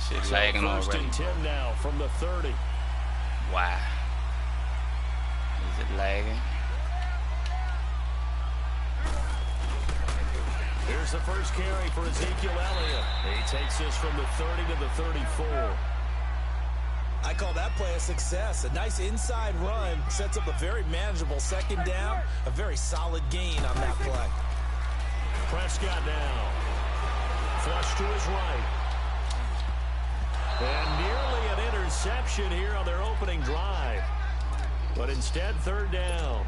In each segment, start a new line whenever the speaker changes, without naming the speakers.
Shit lagging
First
already.
and 10 now from the 30.
Why? Is it lagging?
Here's the first carry for Ezekiel Elliott. He takes this from the 30 to the 34.
I call that play a success. A nice inside run sets up a very manageable second down. A very solid gain on that play.
Prescott now. Flush to his right. And nearly an interception here on their opening drive. But instead, third down.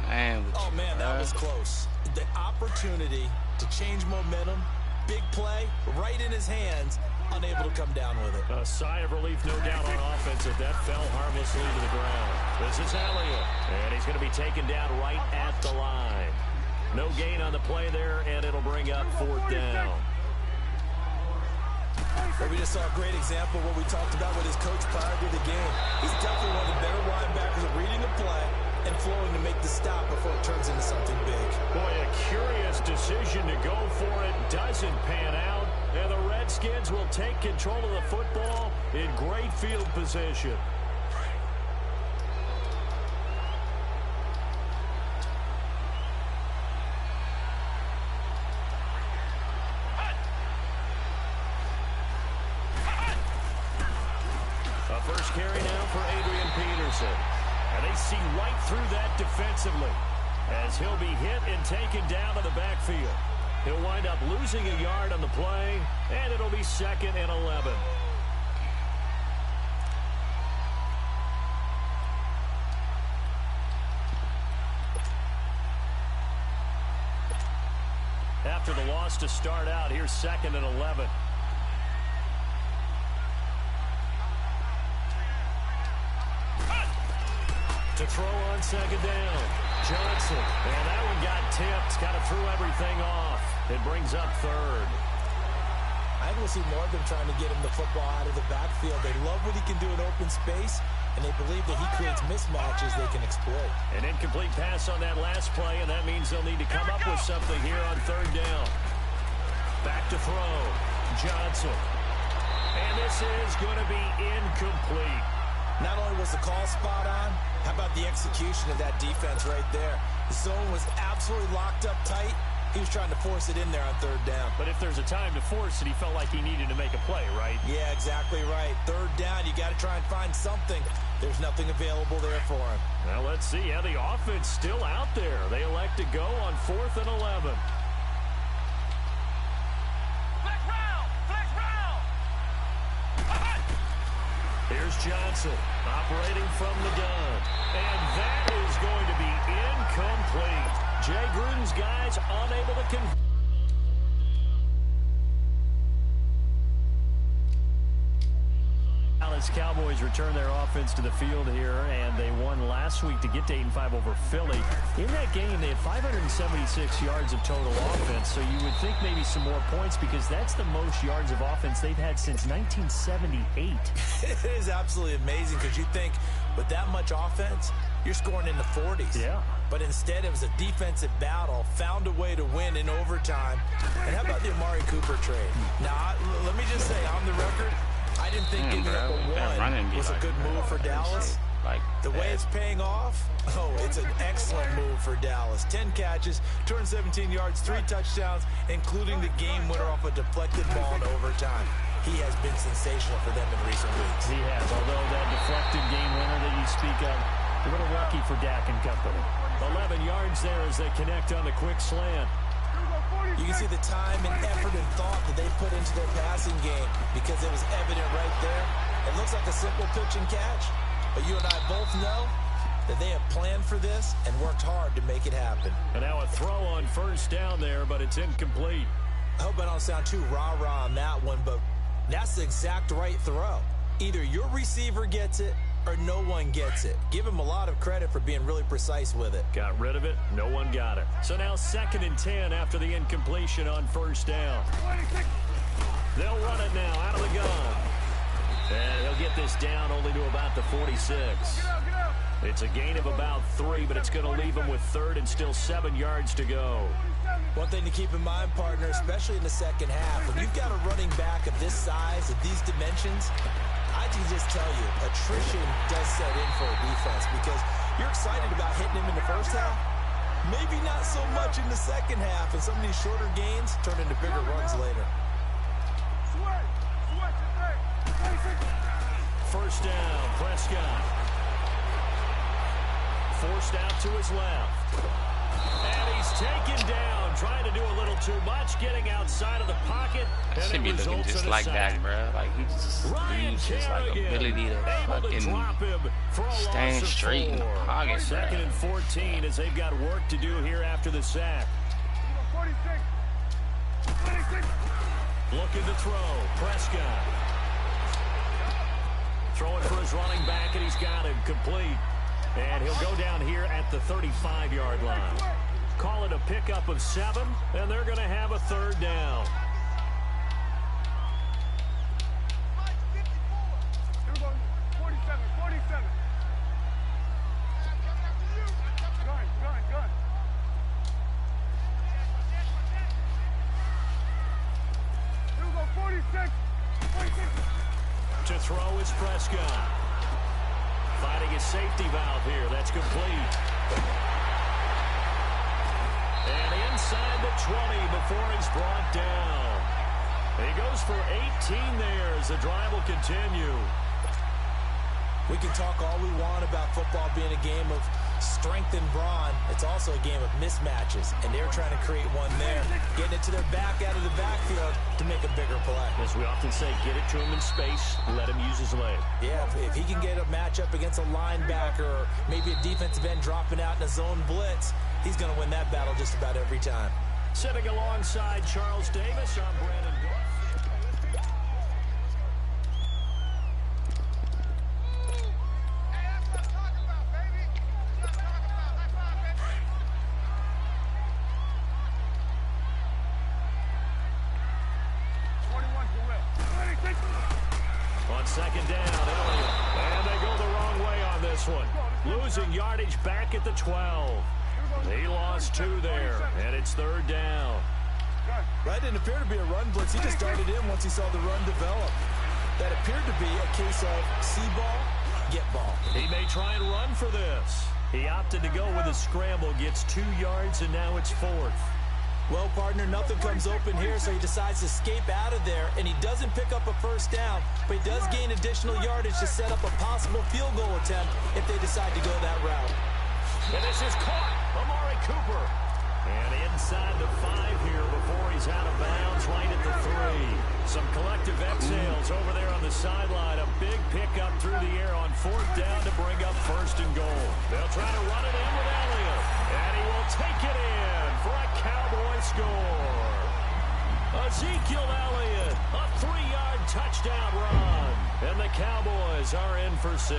Man,
oh, man, that was close. The opportunity to change momentum, big play, right in his hands, unable to come down with it.
A sigh of relief, no doubt, on offense if that fell harmlessly to the ground. This is Elliott, and he's going to be taken down right at the line. No gain on the play there, and it'll bring up fourth down.
Well, we just saw a great example of what we talked about with his coach prior to the game. He's definitely one of the better linebackers at reading a play and flowing to make the stop before it turns into something big.
Boy, a curious decision to go for it. Doesn't pan out. And the Redskins will take control of the football in great field position. A first carry now for Adrian Peterson. And they see right through that defensively as he'll be hit and taken down to the backfield. He'll wind up losing a yard on the play, and it'll be 2nd and 11. After the loss to start out, here's 2nd and 11. To throw on second down. Johnson. And that one got tipped. Kind of threw everything off. It brings up third.
I think we'll see more of them trying to get him the football out of the backfield. They love what he can do in open space, and they believe that he creates mismatches they can exploit.
An incomplete pass on that last play, and that means they'll need to come up with something here on third down. Back to throw. Johnson. And this is going to be incomplete.
Not only was the call spot on, how about the execution of that defense right there? The zone was absolutely locked up tight. He was trying to force it in there on third down.
But if there's a time to force it, he felt like he needed to make a play, right?
Yeah, exactly right. Third down, you got to try and find something. There's nothing available there for him.
Now let's see how the offense still out there. They elect to go on 4th and 11. Here's Johnson operating from the gun. And that is going to be incomplete. Jay Gruden's guys unable to convert. Dallas Cowboys return their offense to the field here, and they won last week to get to 8-5 over Philly. In that game, they had 576 yards of total offense, so you would think maybe some more points because that's the most yards of offense they've had since 1978.
It is absolutely amazing because you think with that much offense, you're scoring in the 40s.
Yeah.
But instead, it was a defensive battle, found a way to win in overtime. And how about the Amari Cooper trade? Now, let me just say, on the record, I didn't think giving up a one was a good move for Dallas. The way it's paying off, it's an excellent move for Dallas. 10 catches, 217 yards, 3 touchdowns, including the game winner off a deflected ball in overtime. He has been sensational for them in recent weeks.
He has, although that deflected game winner that you speak of, a little lucky for Dak and company. 11 yards there as they connect on the quick slant.
You can see the time and effort and thought that they put into their passing game because it was evident right there. It looks like a simple pitch and catch, but you and I both know that they have planned for this and worked hard to make it happen.
And now a throw on first down there, but it's incomplete.
I hope I don't sound too rah-rah on that one, but that's the exact right throw. Either your receiver gets it or no one gets it. Give him a lot of credit for being really precise with it.
Got rid of it. No one got it. So now 2nd and 10 after the incompletion on first down. They'll run it now out of the gun. And he'll get this down only to about the 46. It's a gain of about 3, but it's going to leave him with 3rd and still 7 yards to go.
One thing to keep in mind, partner, especially in the second half, when you've got a running back of this size, of these dimensions, I can just tell you, attrition does set in for a defense because you're excited about hitting him in the first half. Maybe not so much in the second half, and some of these shorter gains turn into bigger runs later.
First down, Prescott. Forced out to his left. And he's taken down, trying to do a little too much, getting outside of the pocket.
That should be looking just like that, bro. Like, he just loses his, like, ability to fucking stand straight in the pocket, bro.
2nd and 14 as they've got work to do here after the sack. Looking to throw. Prescott. Throwing for his running back, and he's got him complete. And he'll go down here at the 35-yard line. Call it a pickup of 7, and they're going to have a 3rd down. To throw is Prescott. Finding his safety valve here. That's complete. And inside the 20 before he's brought down. He goes for 18 there as the drive will continue.
We can talk all we want about football being a game of strength and brawn. It's also a game of mismatches, and they're trying to create one there, getting it to their back out of the backfield to make a bigger play.
As we often say, get it to him in space, let him use his leg.
Yeah, if he can get a matchup against a linebacker or maybe a defensive end dropping out in a zone blitz, he's going to win that battle just about every time.
Sitting alongside Charles Davis, I'm Brandon Dorff. On 2nd down, Elliott. And they go the wrong way on this one. Losing yardage back at the 12. He lost 2 there, and it's 3rd down.
That didn't appear to be a run blitz. He just darted in once he saw the run develop. That appeared to be a case of see ball, get ball.
He may try and run for this. He opted to go with a scramble, gets 2 yards, and now it's 4th.
Well, partner, nothing comes open here, so he decides to escape out of there, and he doesn't pick up a first down, but he does gain additional yardage to set up a possible field goal attempt if they decide to go that route.
And this is caught. Amari Cooper. And inside the 5 here before he's out of bounds right at the 3. Some collective exhales over there on the sideline. A big pickup through the air on 4th down to bring up 1st and goal. They'll try to run it in with Elliott. And he will take it in for a Cowboy score. Ezekiel Elliott, a 3-yard touchdown run. And the Cowboys are in for 6.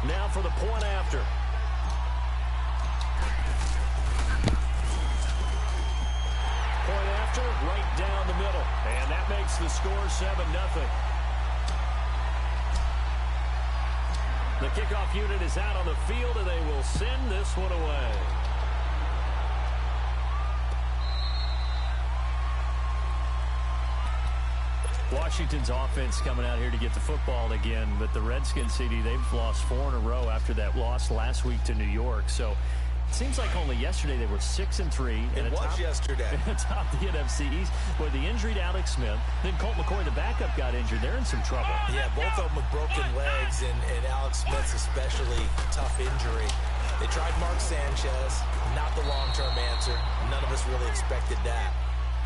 Now for the point after. Point after, right down the middle. And that makes the score 7-0. The kickoff unit is out on the field, and they will send this one away. Washington's offense coming out here to get the football again, but the Redskins, CD, they've lost 4 in a row after that loss last week to New York. So it seems like only yesterday they were 6-3.
It was yesterday.
Atop the NFC East, where the injury to Alex Smith, then Colt McCoy, the backup, got injured. They're in some trouble.
Yeah, both of them with broken legs, and Alex Smith's especially tough injury. They tried Mark Sanchez, not the long-term answer. None of us really expected that.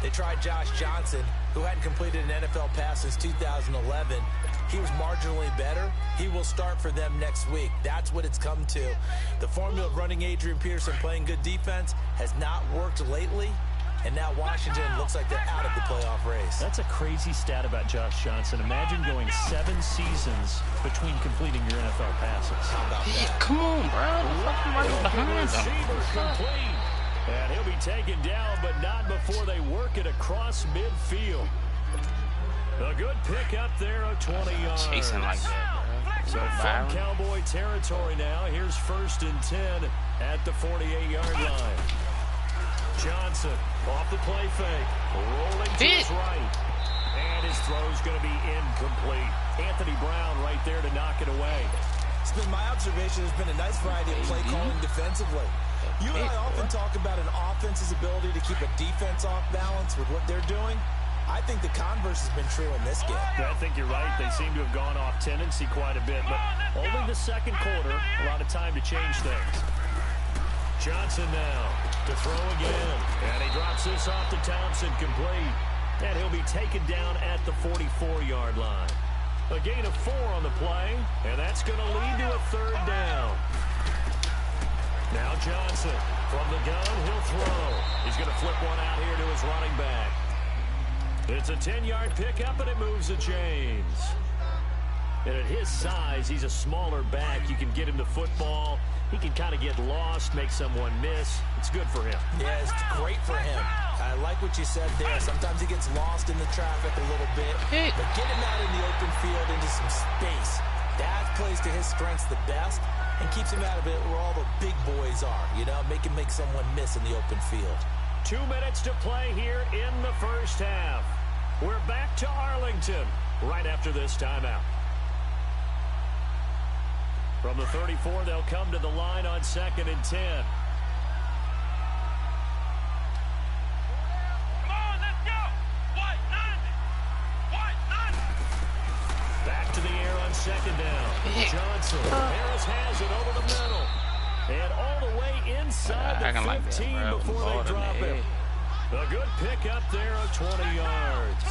They tried Josh Johnson, who hadn't completed an NFL pass since 2011. He was marginally better. He will start for them next week. That's what it's come to. The formula of running Adrian Peterson playing good defense has not worked lately, and now Washington looks like they're out of the playoff race.
That's a crazy stat about Josh Johnson. Imagine going 7 seasons between completing your NFL passes.
How about that?
Yeah, come on, bro. The fuck am I behind
complete. And he'll be taken down, but not before they work it across midfield. A good pick up there of 20 yards.
Chasing like that, bro.
So from Cowboy territory now, here's 1st and 10 at the 48-yard line. Johnson off the play fake, rolling to his right. And his throw's going to be incomplete. Anthony Brown right there to knock it away.
It's been my observation. There's been a nice variety of play calling defensively. You and I often talk about an offense's ability to keep a defense off balance with what they're doing. I think the converse has been true in this game.
I think you're right. They seem to have gone off tendency quite a bit, but only the second quarter, a lot of time to change things. Johnson now to throw again, and he drops this off to Thompson, complete. And he'll be taken down at the 44-yard line. A gain of 4 on the play, and that's going to lead to a 3rd down. Now Johnson from the gun, he'll throw. He's going to flip one out here to his running back. It's a 10-yard pickup, and it moves the chains. And at his size, he's a smaller back. You can get him the football. He can kind of get lost, make someone miss. It's good for him.
Yeah, it's great for him. I like what you said there. Sometimes he gets lost in the traffic a little bit. But get him out in the open field into some space. That plays to his strengths the best and keeps him out of it where all the big boys are. You know, make someone miss in the open field.
2 minutes to play here in the first half. We're back to Arlington right after this timeout. From the 34, they'll come to the line on 2nd and 10.
Come on, let's go! White 90!
Back to the air on 2nd down. Johnson. Harris has it over the middle. And all the way inside the 15 before they drop it. A good pickup there of 20 yards.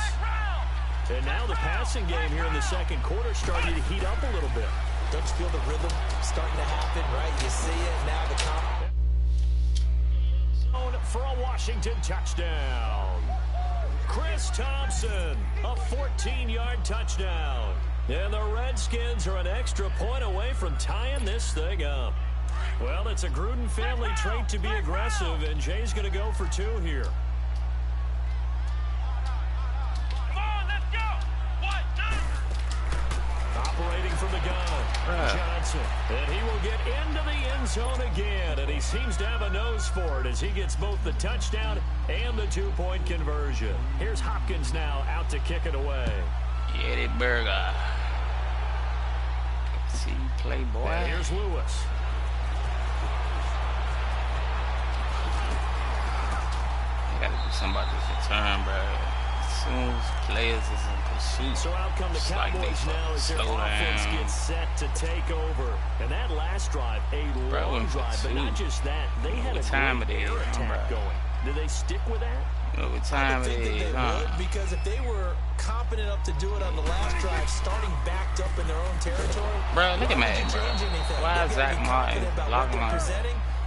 And now the passing game here in the second quarter starting to heat up a little bit.
Don't you feel the rhythm starting to happen, right? You see it, now the
zone for a Washington touchdown. Chris Thompson, a 14-yard touchdown. And the Redskins are an extra point away from tying this thing up. Well, it's a Gruden family trait to be aggressive, and Jay's going to go for 2 here. Operating from the gun, Johnson. And he will get into the end zone again, and he seems to have a nose for it as he gets both the touchdown and the 2-point conversion. Here's Hopkins now out to kick it away.
Get it, Burger. See you play, boy.
And here's Lewis.
You gotta do something about this return, bro. As soon as players is in pursuit,
so out come the Cowboys now as their offense gets set to take over. And that last drive, a long drive, but not just that. They had a great air attack going. Did they stick with that?
What time it is,
because if they were confident enough to do it on the last drive, starting backed up in their own territory,
bro, look at Madden, bro. Why is Zach Martin blocking on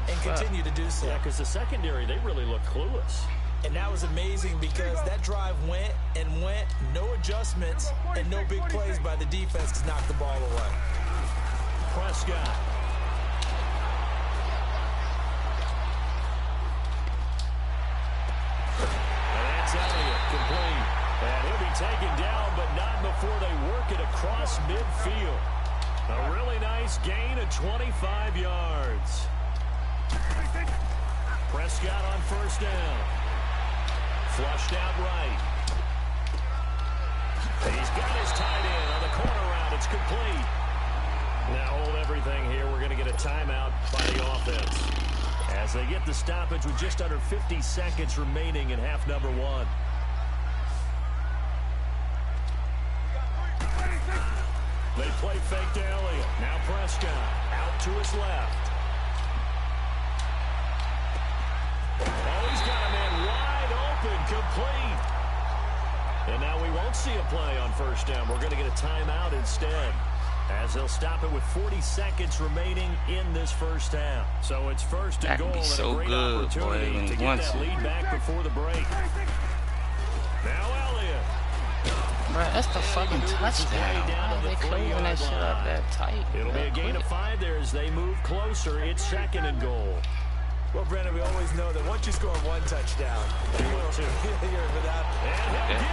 and continue to do so?
Yeah, because the secondary, they really look clueless.
And that was amazing because that drive went and went, no adjustments and no big plays by the defense to knock the ball away.
Prescott. And that's Elliott, complete. And he'll be taken down, but not before they work it across midfield. A really nice gain of 25 yards. Prescott on 1st down. Flushed out right. He's got his tight end on the corner route. It's complete. Now hold everything here. We're going to get a timeout by the offense as they get the stoppage with just under 50 seconds remaining in half number 1. They play fake to Elliott. Now Prescott out to his left. Oh, he's got a man wide open, complete. And now we won't see a play on 1st down. We're going to get a timeout instead, as they'll stop it with 40 seconds remaining in this first half. So it's 1st and goal, and a great opportunity to get that lead back before the break. Now Elliott.
Bro, that's the fucking touchdown. Why are they closing that shit up that tight?
It'll be a gain of 5 there as they move closer. It's 2nd and goal.
Well, Brandon, we always know that once you score 1 touchdown,
you will too.
You're without.
And he'll get in.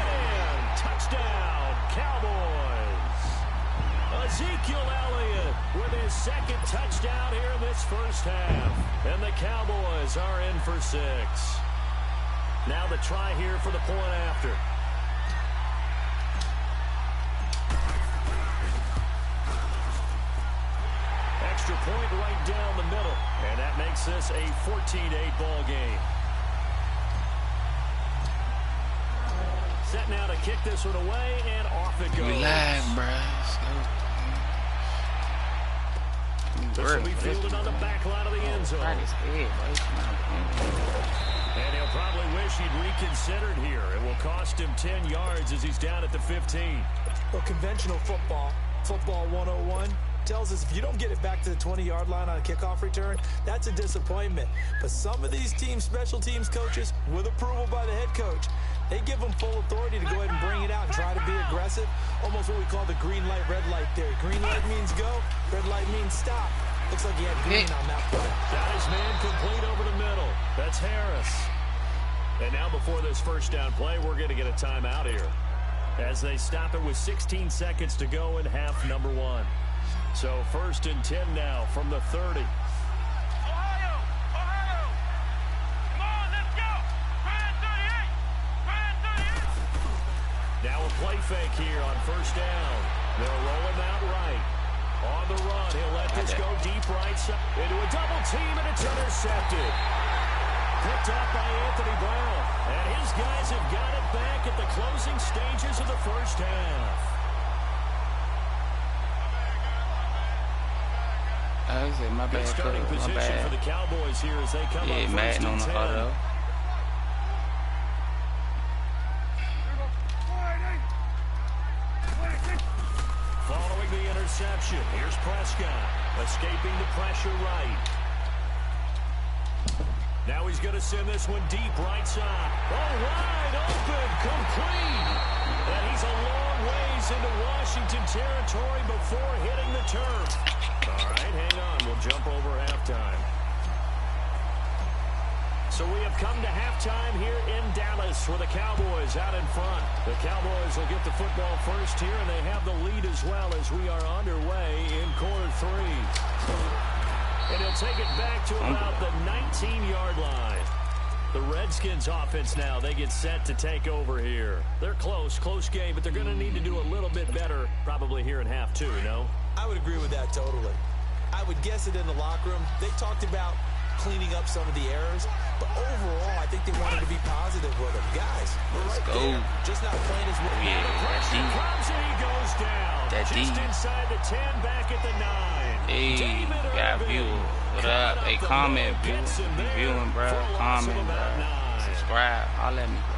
Touchdown, Cowboys. Ezekiel Elliott with his second touchdown here in this first half. And the Cowboys are in for 6. Now the try here for the point after. Extra point right down the middle. And that makes this a 14-8 ball game. Set now to kick this one away, and off it goes.
Relax, bro.
This will be fielded on the back line of the end zone.
And
he'll probably wish he'd reconsidered here. It will cost him 10 yards as he's down at the 15.
Well, conventional football 101, tells us if you don't get it back to the 20-yard line on a kickoff return, that's a disappointment. But some of these teams, special teams coaches, with approval by the head coach, they give them full authority to go ahead and bring it out and try to be aggressive. Almost what we call the green light, red light theory. Green light means go, red light means stop. Looks like he had green on that play.
Got his man complete over the middle. That's Harris. And now before this first down play, we're going to get a timeout here, as they stop it with 16 seconds to go in half number 1. So 1st and 10 now from the 30.
Ohio! Come on, let's go! Grand 38!
Now a play fake here on first down. They'll roll him out right. On the run, he'll let this go deep right side. Into a double team, and it's intercepted. Picked up by Anthony Brown. And his guys have got it back at the closing stages of the first half.
I said, my bad,
starting position
my bad.
for the Cowboys here as they come up
Madden on the auto.
Following the interception, here's Prescott, escaping the pressure right. Now he's going to send this one deep right side. Oh, wide open, complete. And he's a long ways into Washington territory before hitting the turf. All right, hang on. We'll jump over halftime. So we have come to halftime here in Dallas with the Cowboys out in front. The Cowboys will get the football first here, and they have the lead as well as we are underway in quarter 3. And he'll take it back to about the 19-yard line. The Redskins offense now, they get set to take over here. They're close game, but they're going to need to do a little bit better probably here in half 2, no?
I would agree with that totally. I would guess it in the locker room. They talked about cleaning up some of the errors, but overall, I think they wanted to be positive with them. Guys,
let's go.
There, just not playing as well.
Yeah, that's deep.
He goes down.
That deep.
Just inside the 10, back at the 9.
Hey, got view. What up? Hey, comment, view. Viewing, bro. Comment, bro. Subscribe. Holla at me, bro.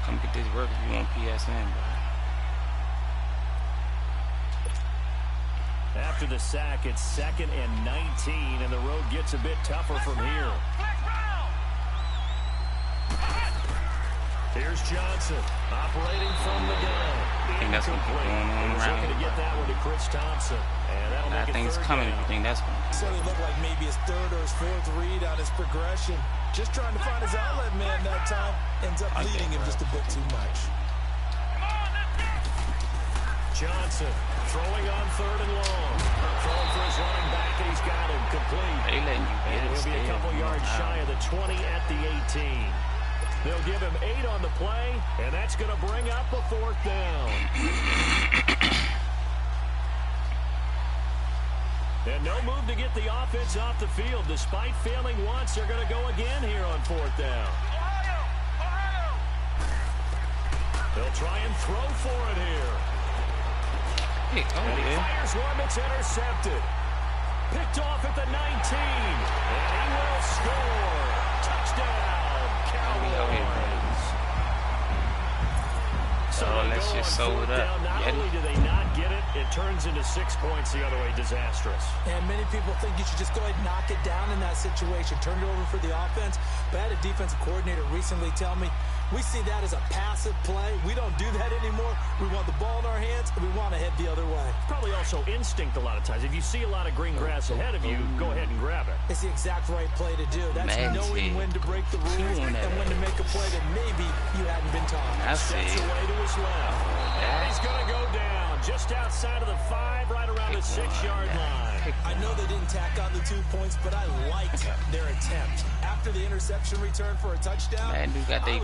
Come get this work if you want PSN, bro.
After the sack, it's 2nd and 19, and the road gets a bit tougher from here. Here's Johnson, operating from the gun.
I think that's what keep going on around
here.
here.
To get that one to Chris Thompson, and that'll make
I think it's coming. You think that's going?
So it looked like maybe his 3rd or his 4th read on his progression. Just trying to find his outlet man that time. Ends up leading him just a bit too much.
Johnson throwing on 3rd and long. Throwing for his running back, and he's got him complete.
They letting you get it.
He'll be a couple yards shy of the 20 at the 18. They'll give him 8 on the play, and that's going to bring up a 4th down. And no move to get the offense off the field. Despite failing once, they're going to go again here on 4th down. They'll try and throw for it here.
Hey,
and he fires one that's intercepted. Picked off at the 19. And he will score. Touchdown, Cowboys.
So let's just sew it up.
Not only do they not get it, it turns into 6 points the other way. Disastrous.
And many people think you should just go ahead and knock it down in that situation. Turn it over for the offense. But I had a defensive coordinator recently tell me, We see that as a passive play. We don't do that anymore. We want the ball in our hands, and we want to head the other way.
Probably also instinct a lot of times. If you see a lot of green grass ahead of you, go ahead and grab it.
It's the exact right play to do. That's knowing when to break the rules and when to make a play that maybe you hadn't been taught.
That's it.
Steps away to his left. And he's going to go down just outside of the 5, right around the 6-yard line.
I know they didn't tack on the 2 points, but I liked their attempt. After the interception return for a touchdown,
man, dude got they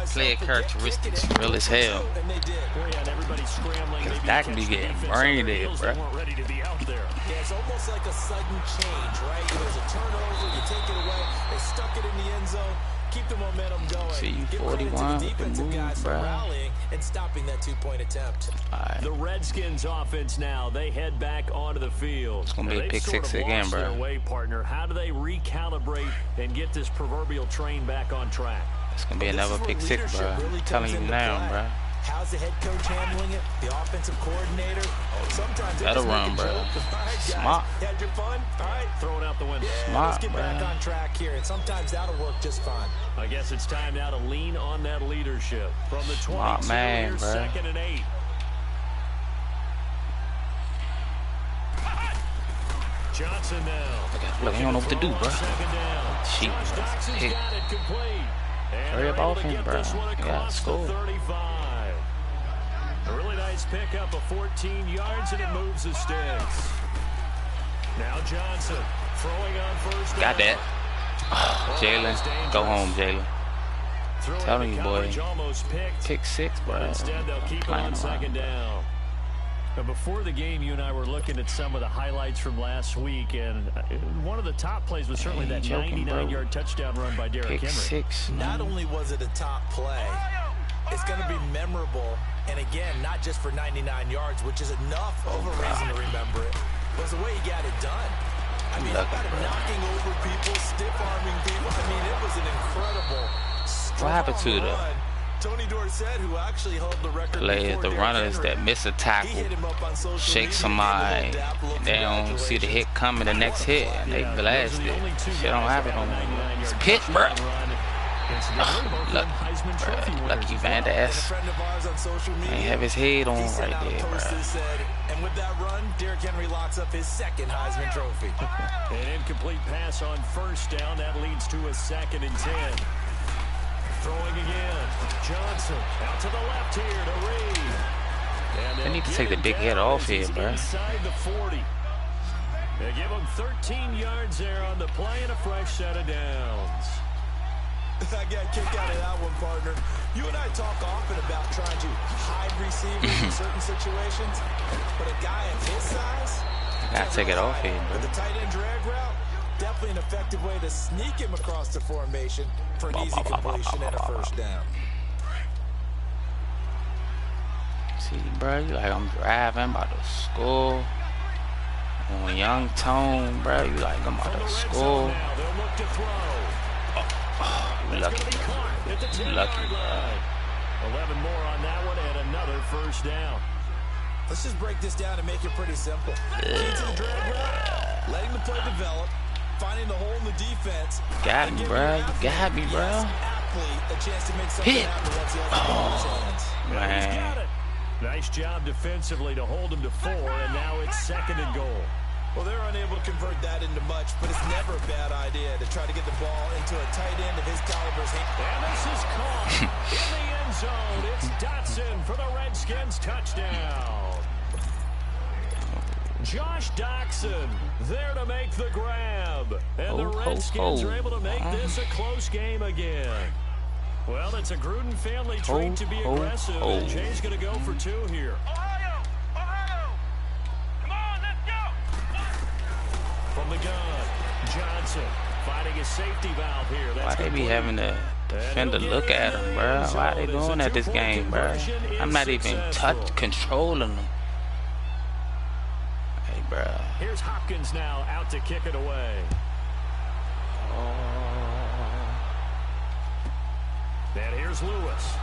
player characteristics real as hell.
And they did. Well, yeah, and everybody's scrambling.
Cause that can be getting brain dead, bro.
They weren't ready to be out there.
Yeah, it's almost like a sudden change, right? There's a turnover, you take it away, they stuck it in the end zone. Keep the momentum going.
See you 41 with the move, bro.
Rallying and stopping that 2-point attempt.
Right.
The Redskins offense now, they head back onto the field.
It's going to be a pick six again, bro.
Their way, partner. How do they recalibrate and get this proverbial train back on track?
It's going to be another pick six, bro. I'm telling you now, bro.
How's the head coach handling it? The offensive coordinator? Sometimes
that'll run, bro. Smart.
Had your fun? All right,
throw it out the window.
Yeah,
smart,
let's get
bro.
back on track here, and sometimes that'll work just fine.
I guess it's time now to lean on that leadership. From the 22,
man,
here's
bro.
2nd and 8. Johnson now.
Look, he don't know what to do, bro. Shit, hit. Hurry up offense, bro. You got to score.
A really nice pickup of 14 yards, and it moves the sticks. Now Johnson throwing on first.
Got that. Oh, Jalen, go home, Jalen. Telling you, boy. Pick six, bro.
Instead, they'll keep it on 2nd down. Now, before the game, you and I were looking at some of the highlights from last week, and one of the top plays was certainly that 99-yard touchdown run by Derrick Henry.
Pick six.
Not only was it a top play, it's going to be memorable. And again, not just for 99 yards, which is enough of a reason to remember it, was the way he got it done. I mean, about knocking over people, stiff-arming people. I mean, it was an incredible
What happened to the
Tony Dorsett, who actually held the record
players, the runners that miss a tackle, shake somebody, they don't see the hit coming, the next hit, and they blast it. Shit don't happen no more. It's pitch, bro. Lucky Van Ness ain't have his head on right there, bro.
And with that run, Derrick Henry locks up his 2nd Heisman Trophy.
An incomplete pass on first down. That leads to a 2nd and 10. Throwing again. Johnson out to the left here to Reed.
They need to take the big head off here, bro.
Inside the 40. They give him 13 yards there on the play and a fresh set of downs.
I got a kick out of that one, partner. You and I talk often about trying to hide receivers in certain situations, but a guy of his size,
gotta take it off here, bro.
The tight end drag route, definitely an effective way to sneak him across the formation for an easy completion and a first down.
See, bro, you like, I'm driving, about to score. On young tone, bro, you like, I'm about to score. You lucky, bro. You lucky, bro.
11 more on that one and another first down.
Let's just break this down and make it pretty simple. Key to the drag route, letting the play develop, finding the hole in the defense.
Got me, bro. You got me, bro. Hit. Oh, man.
Nice job defensively to hold him to 4, and now it's 2nd and goal.
Well, they're unable to convert that into much, but it's never a bad idea to try to get the ball into a tight end of his caliber's hand.
And this is caught in the end zone. It's Dotson for the Redskins touchdown. Josh Dotson there to make the grab. And the Redskins are able to make this a close game again. Well, it's a Gruden family trait to be aggressive. And Jay's going to go for 2 here. From the gun, Johnson finding a safety valve here. That's
why they be having the defender look at him, bro? Why they doing at this game, bro? I'm not even controlling them. Hey, bro.
Here's Hopkins now out to kick it away. And here's Lewis.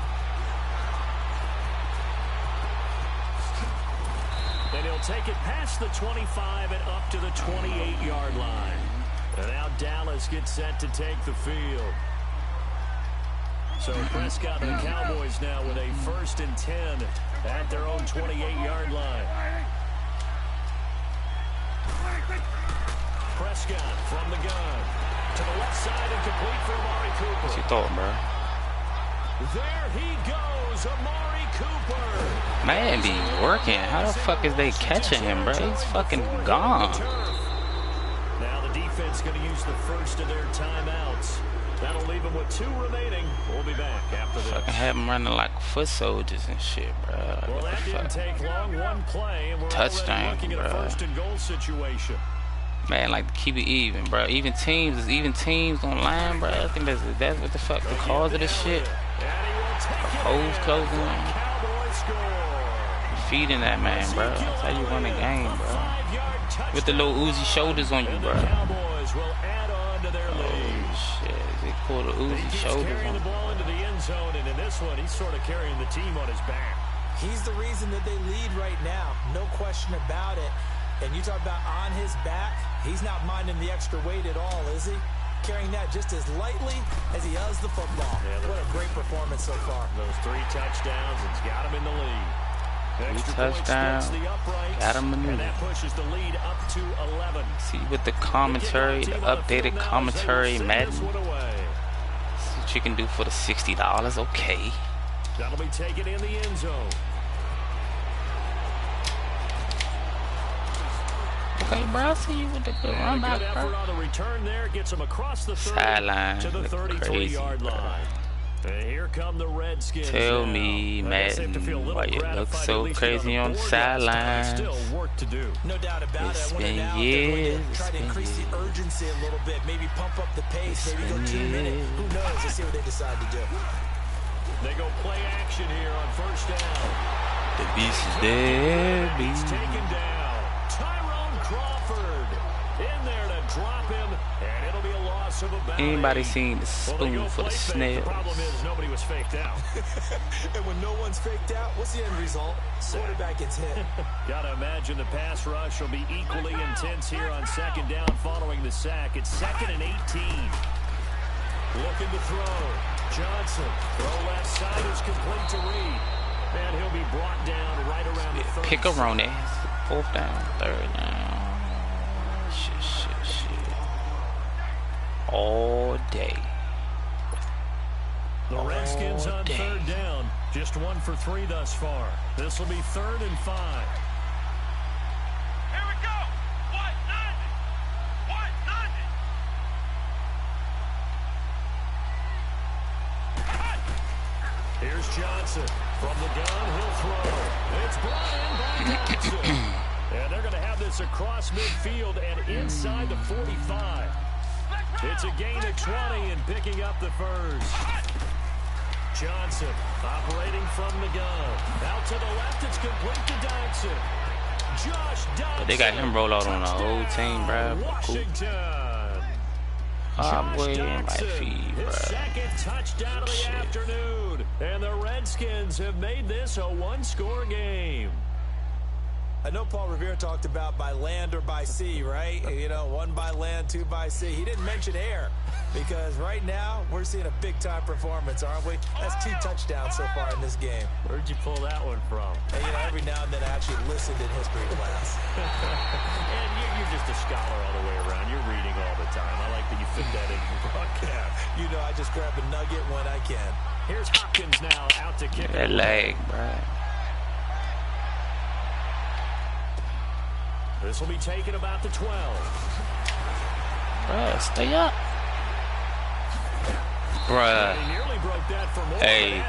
And he'll take it past the 25 and up to the 28-yard line. And now Dallas gets set to take the field. So Prescott and the Cowboys now with a 1st and 10 at their own 28-yard line. Prescott from the gun to the left side and complete for Amari Cooper.
What you thought, bro?
There he goes, Amari Cooper.
Man, be working. How the fuck is they catching him, bro? He's fucking gone.
Now the defense going to use the first of their timeouts. That'll leave them with 2 remaining. We'll be back after this.
Fucking have them running like foot soldiers and shit, bro. Like,
well, that didn't take long. 1 play, and we're
touchdown,
already looking at a 1st and goal situation.
Man, like keep it even, bro. Even teams online, bro. I think that's what the fuck the cause of this shit. Holes closing in. Feeding that man, bro. That's how you win a game, bro. With the little Uzi shoulders on you, bro. Oh shit! They pull the Uzi shoulders on.
The ball into the end zone, and in this one, he's sort of carrying the team on his back.
He's the reason that they lead right now, no question about it. And you talk about on his back, he's not minding the extra weight at all, is he? Carrying that just as lightly as he does the football.
Yeah,
what a great performance so far.
Those 3 touchdowns, it's got him in the lead. Extra
Touchdown, got him in the lead.
And that pushes the lead up to 11.
See, with the commentary, the updated commentary, Madden. See what you can do for the $60. Okay.
That'll be taken in the end zone.
Okay, bro, I see you with the good run back, bro.
On the return there, gets him across the
sideline
to the 33-yard line. And here come the Redskins.
Tell me, Madden, why you look so crazy on the sideline?
No doubt about it.
It's
I
been
now
years.
Try to increase the urgency a little bit. Maybe pump up the pace. Maybe go 2 minutes. Who knows? Let's see what they decide to do.
They go play action here on 1st down.
The beast is there, beast.
Taken down. Tyrone Crawford in there to drop him, and it'll be a loss of about 8.
Anybody seen the spoon for the snails?
The problem is nobody was faked out.
And when no one's faked out, what's the end result? Quarterback gets hit.
Gotta imagine the pass rush will be equally intense here on 2nd down following the sack. It's 2nd and 18. Looking to throw. Johnson. Throw left side is complete to Reed. And he'll be brought down right around the 30.
Pick-a-roni. 4th down, 3rd down. Shit. All day.
The Redskins on 3rd down. Just 1 for 3 thus far. This will be 3rd and 5.
Here we go. What? 90.
Here's Johnson. From the gun, he'll throw. It's brought in by Johnson. And they're going to have this across midfield and inside the 45. It's a gain of 20 and picking up the first. Johnson operating from the gun. Out to the left, it's complete to Dodson. Josh Dodson.
But they got him roll out on the whole team, bro.
Washington.
Boy, my feet, bro.
His 2nd touchdown of the afternoon. And the Redskins have made this a 1-score game.
I know Paul Revere talked about by land or by sea, right? You know, 1 by land, 2 by sea. He didn't mention air because right now we're seeing a big-time performance, aren't we? That's 2 touchdowns so far in this game.
Where'd you pull that one from?
And, you know, every now and then I actually listened in history class.
And you're just a scholar all the way around. You're reading all the time. I like that you fit that in your broadcast.
You know, I just grab a nugget when I can.
Here's Hopkins now out to kick
that
it.
leg, bro.
This will be taken about the 12.
Bruh, stay up. Bruh. Hey,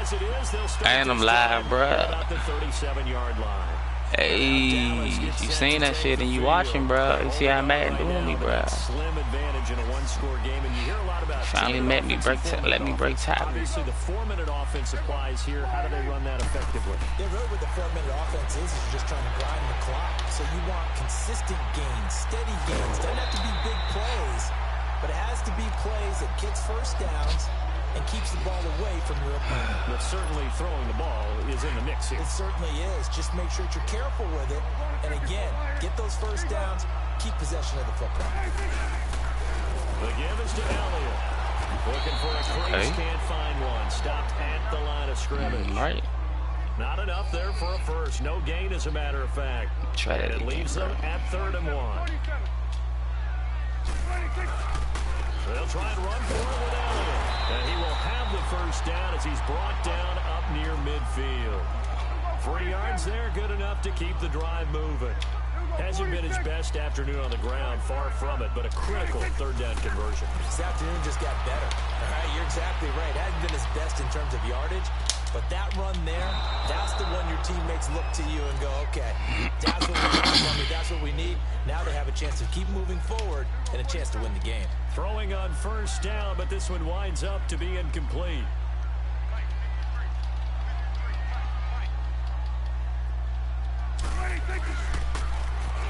and I'm live, bruh.
The 37-yard line.
Hey, you seen that shit and you watching, bro. You see how Madden doing me, bro.
Slim advantage in a 1-score game, and you hear a lot about
finally let me break tackles.
Obviously, the 4-minute offense applies here. How do they run that effectively?
Yeah, really what the 4-minute offense is you're just trying to grind the clock. So you want consistent gains, steady gains. Doesn't have to be big plays, but it has to be plays that gets first downs and keeps the ball away from your opponent.
But certainly throwing the ball is in the mix here.
It certainly is. Just make sure that you're careful with it. And again, get those first downs, keep possession of the football.
The give is to Elliott. Looking for a crease, can't find one. Stopped at the line of scrimmage.
Right.
Not enough there for a first. No gain, as a matter of fact.
Try that
and it
again,
leaves them at 3rd and 1. They'll try and run for it with Elliott. And he will have the first down as he's brought down up near midfield. 3 yards there, good enough to keep the drive moving. Hasn't been his best afternoon on the ground, far from it, but a critical 3rd down conversion.
This afternoon just got better. All right, you're exactly right. Hasn't been his best in terms of yardage, but that run there, that's the one your teammates look to you and go, okay, that's what we want from me, that's what we need. Now they have a chance to keep moving forward and a chance to win the game.
Throwing on first down, but this one winds up to be incomplete.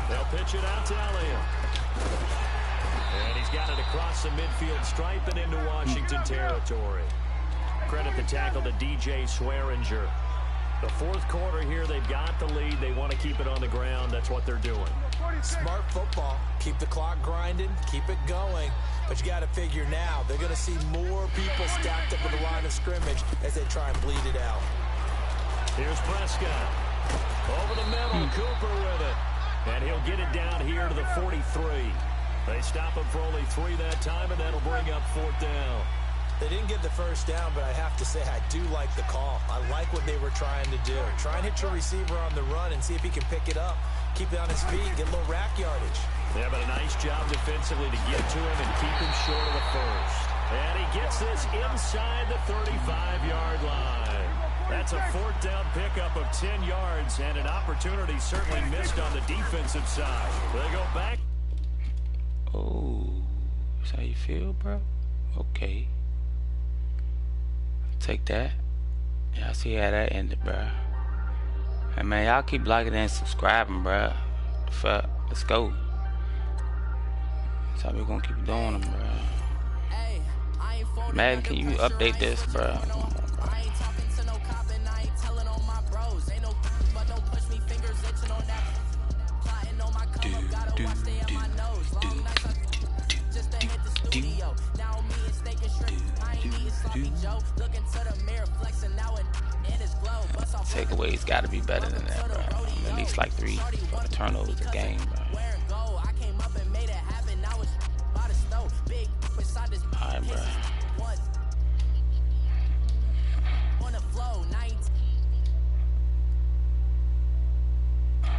They'll pitch it out to Elliott. And he's got it across the midfield stripe and into Washington territory. Credit the tackle to DJ Swearinger. The 4th quarter here, they've got the lead. They want to keep it on the ground. That's what they're doing.
Smart football. Keep the clock grinding. Keep it going. But you got to figure now, they're going to see more people stacked up at the line of scrimmage as they try and bleed it out.
Here's Prescott. Over the middle, Cooper with it. And he'll get it down here to the 43. They stop him for only 3 that time, and that'll bring up 4th down.
They didn't get the first down, but I have to say I do like the call. I like what they were trying to do. Try and hit your receiver on the run and see if he can pick it up. Keep it on his feet, get a little rack yardage.
Yeah, but a nice job defensively to get to him and keep him short of the first. And he gets this inside the 35-yard line. That's a 4th down pickup of 10 yards and an opportunity certainly missed on the defensive side. They go back.
Oh, that's how you feel, bro? Okay. Take that. Y'all see how that ended, bro. Hey, man, y'all keep liking and subscribing, bro. The fuck? Let's go. That's how we gonna keep doing them, bro. Madden, can you update this, bro? Takeaways got to be better than that, bro. At least like 3 turnovers a game, bro.